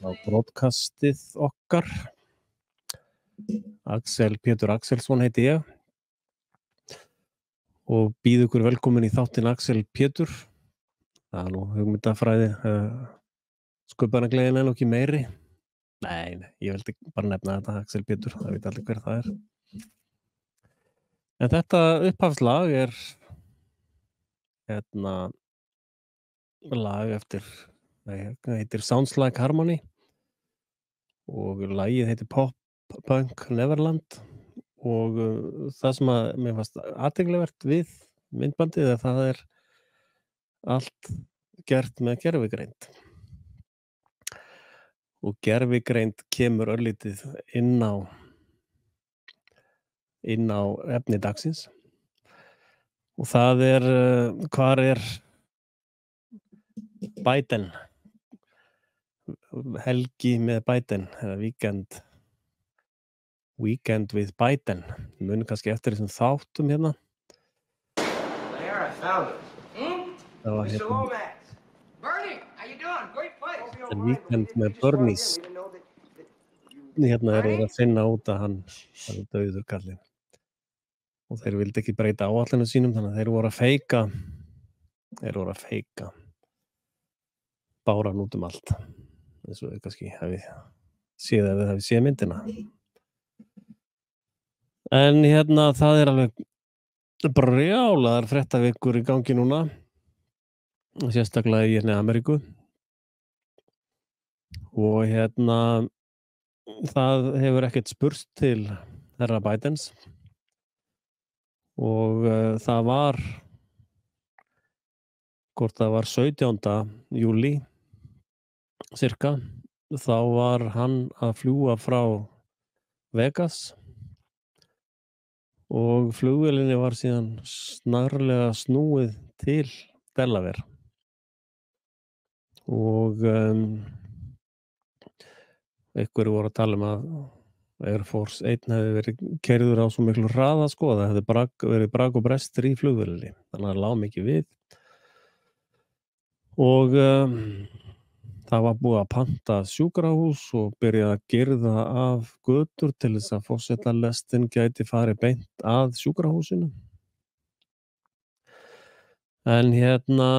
á broadcastið okkar. Axel Pétur Axelsson heiti ég og býð ykkur velkomin í þáttinn Axel Pétur. Það nú hugmyndafræði, sköpunargleðin ekki meiri. Nei, ég vildi bara nefna þetta Axel Pétur, það veit allir hver það En þetta upphafslag lag eftir, heitir Sounds Like Harmony og lagið heitir Pop Punk Neverland og það sem að mér fannst athyglisvert við myndbandið það allt gert með gervigreind og gervigreind kemur örlítið inn á efni dagsins og það hvar Biden helgi með Biden eða weekend with Biden muni kannski eftir þessum þáttum hérna There, I found it. það var Mr. Lomax. Bernie, how you doing? Great place. weekend með Bernies hérna þeir að finna út að hann er dauður kallinn og þeir vildi ekki breyta áætlunum sínum þannig að þeir voru að feika báran út allt eins og þau kannski hafi séð myndina en hérna það alveg brjálaðar fréttavikur í gangi núna sérstaklega í Ameríku og hérna það hefur ekkert spurst til herra Bidens og það var hvort það var 17. júlí cirka þá var hann að fljúga frá Vegas og flugvélinni var síðan snarlega snúið til Delaware og einhverju voru að tala að Air Force 1 hefði verið keyrður á svo miklu hraða sko, það hefði verið brak og brestur í flugvélinni þannig að það lá mikið við og það var búið að panta sjúkrahús og byrja að girða af götur til þess að forsetalestin gæti farið beint að sjúkrahúsinu en hérna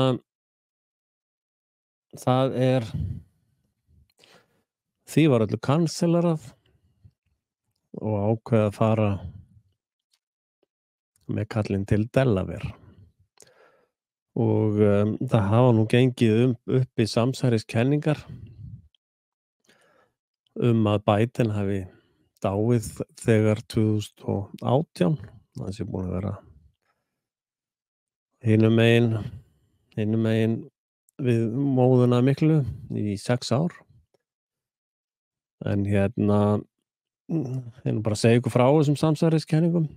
það því var öllu cancelerað og ákveða að fara með kallinn til Delaware og það hafa nú gengið upp í samsæriskenningar að Biden hafi dáið þegar 2018 það sé búin að vera hinum megin við móðuna miklu í 6 ár en hérna bara að segja ykkur frá þessum samsæriskenningum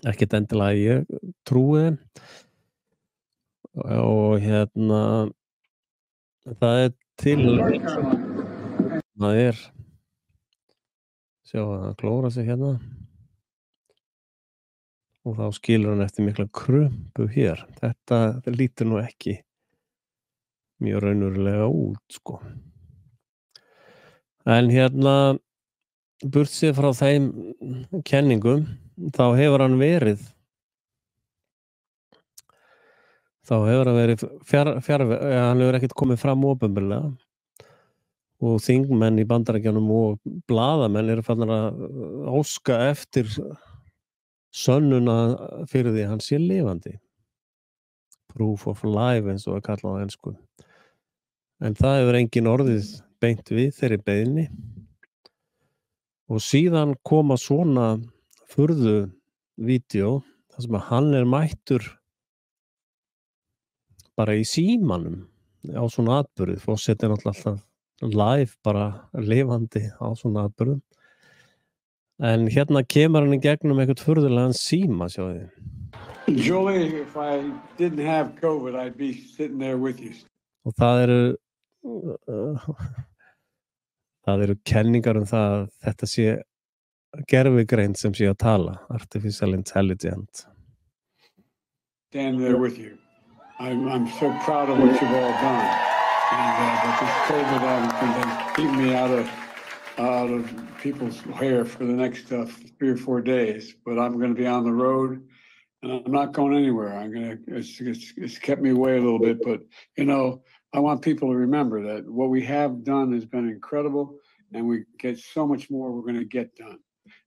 ekkert endilega ég trúi þeim og hérna það til það sjá að hann klóra sig hérna og þá skilur hann eftir mikla krumpu hér þetta lítur nú ekki mjög raunverulega út sko en hérna burtséð frá þeim kenningum þá hefur hann verið hann hefur ekkert komið fram opinberlega og þingmenn í Bandaríkjunum og blaðamenn eru farnir að óska eftir sönnuna fyrir því að hann sé lifandi proof of life eins og að kalla á ensku en það hefur engin orðið beint við þeirri beiðni og síðan koma svona furðu vídeó þar sem að hann mættur bara í símanum á svona atburði forsetinn alltaf live bara lifandi á svona atburðum en hérna kemur hann í gegnum eitthvað furðulegan síma sjáðu Julie, if I didn't have COVID, I'd be sitting there with you. og það eru kenningar það að þetta sé gervigreind sem sé að tala artificial intelligence Standing there with you. I'm so proud of what you've all done. But this COVID obviously has kept me out of people's hair for the next 3 or 4 days. But I'm going to be on the road, and I'm not going anywhere. It's kept me away a little bit, but I want people to remember that what we have done has been incredible, and we get so much more we're going to get done.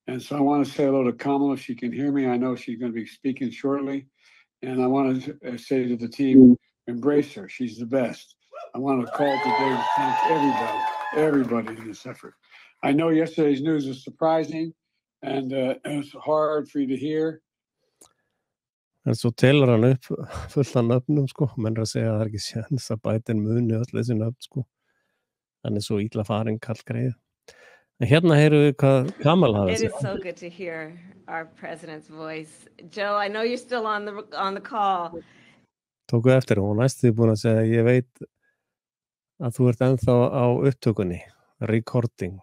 And so I want to say hello to Kamala if she can hear me. I know she's going to be speaking shortly. And I want to say to the team, embrace her. She's the best. I want to call today to thank everybody in this effort. I know yesterday's news was surprising, and it's hard for you to hear. En svo telur hann upp fullan nöfnum, sko. Menn að segja að það ekki séns að Biden muni öll þessi nöfn, sko. Hann svo illa farinn kallgreið. En hérna heyrum við hvað Kamala hafði It is so good to hear our president's voice. Joe, I know you're still on the call. Tóku eftir og næstu búin að segja, ég veit að þú ert ennþá á upptökunni, recording.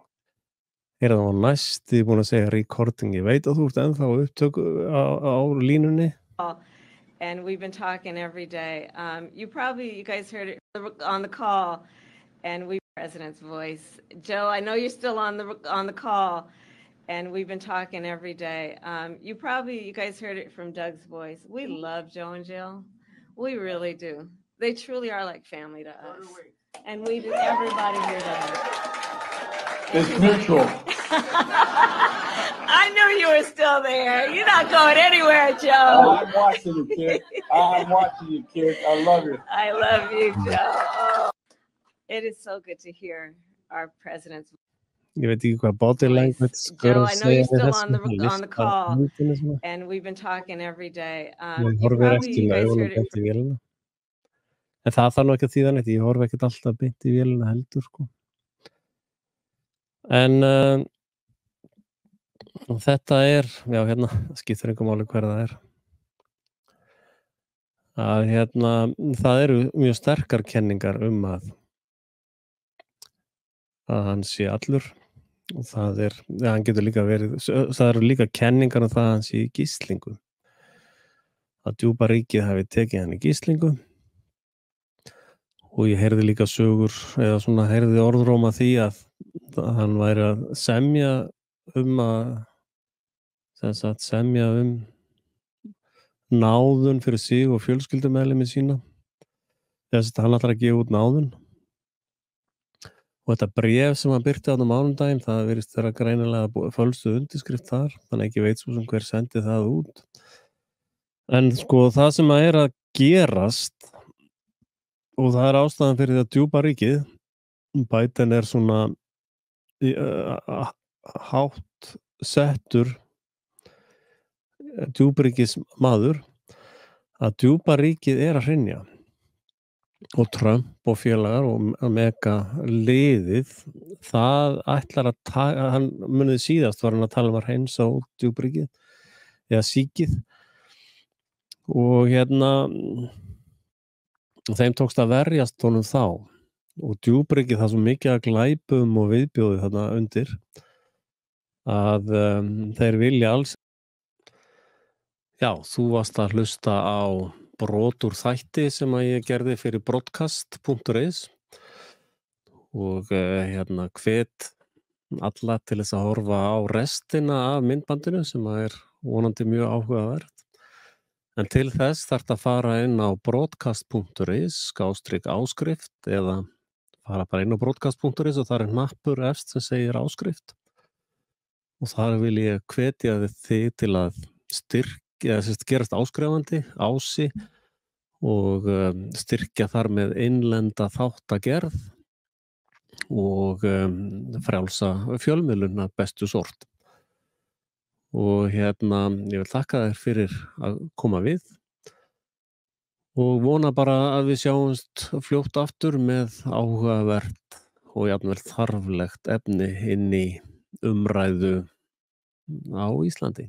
Það næstu búin að segja recording, ég veit að þú ert ennþá á upptöku á línunni. And we've been talking every day. You guys heard it on the call, and president's voice. Joe, I know you're still on the call, and we've been talking every day. You guys heard it from Doug's voice. We love Joe and Jill. We really do. They truly are like family to us. And we do, everybody here does. It's mutual. I knew you were still there. You're not going anywhere, Joe. I'm watching you, kid. I'm watching you, kid. I love you. I love you, Joe. Oh. It is so good to hear our president's Ég veit ekki hvað body language. Joe, I know you're still on the call, and we've been talking every day. Ég horfir eftir í augunum beint í vélina. En það þarf nú ekki að þýða neitt, ég horfi ekkert alltaf beint í vélina heldur, sko. En þetta já, hérna, skiptir engu máli hver það að hérna, það eru mjög sterkar kenningar að hann sé allur, og það hann getur líka verið, það eru líka kenningar það að hann sé í gíslingu, að djúpa ríkið hafi tekið hann í gíslingu, og ég heyrði líka sögur, eða svona heyrði orðróma því að hann væri að semja semja náðun fyrir sig og fjölskyldumeðlimi sína, þess að hann ætlar að gefa út náðun. Og þetta bréf sem hann birti á mánudaginn, það virðist vera greinilega fölsuð undirskrift þar, þannig ekki veit svo sem hver sendi það út. En sko það sem að gerast, og það ástæðan fyrir það djúpa ríkið, Biden svona hátt settur djúparíkis maður, að djúpa ríkið að hrynja. Og Trump og félagar og mega liðið, það ætlar að hann munið síðast var hann að tala að hreinsa út djúparíkið, eða síkið, og þeim tókst að verjast honum þá, og djúparíkið það svo mikið að glæpum og viðbjóði þarna undir, að þeir vilja alls. Já, þú varst að hlusta á brot úr þætti sem að ég gerði fyrir broadcast.is og hvet alla til þess að horfa á restina af myndbandinu sem að vonandi mjög áhugavert. En til þess þarftu að fara inn á broadcast.is/áskrift eða fara bara inn á broadcast.is og þar hnappur efst sem segir áskrift. Og þar vil ég hvetja þig til að gerast áskrifandi, ási, og styrkja þar með innlenda þáttagerð og frjálsa fjölmiðlun af bestu sort. Og ég vil þakka þér fyrir að koma við og vona bara að við sjáumst fljótt aftur með áhugavert og jafnvel þarflegt efni inn í umræðu á Íslandi.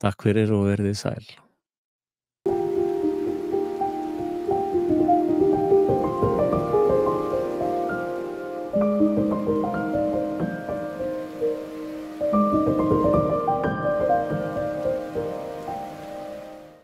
Takk fyrir og verið sæl.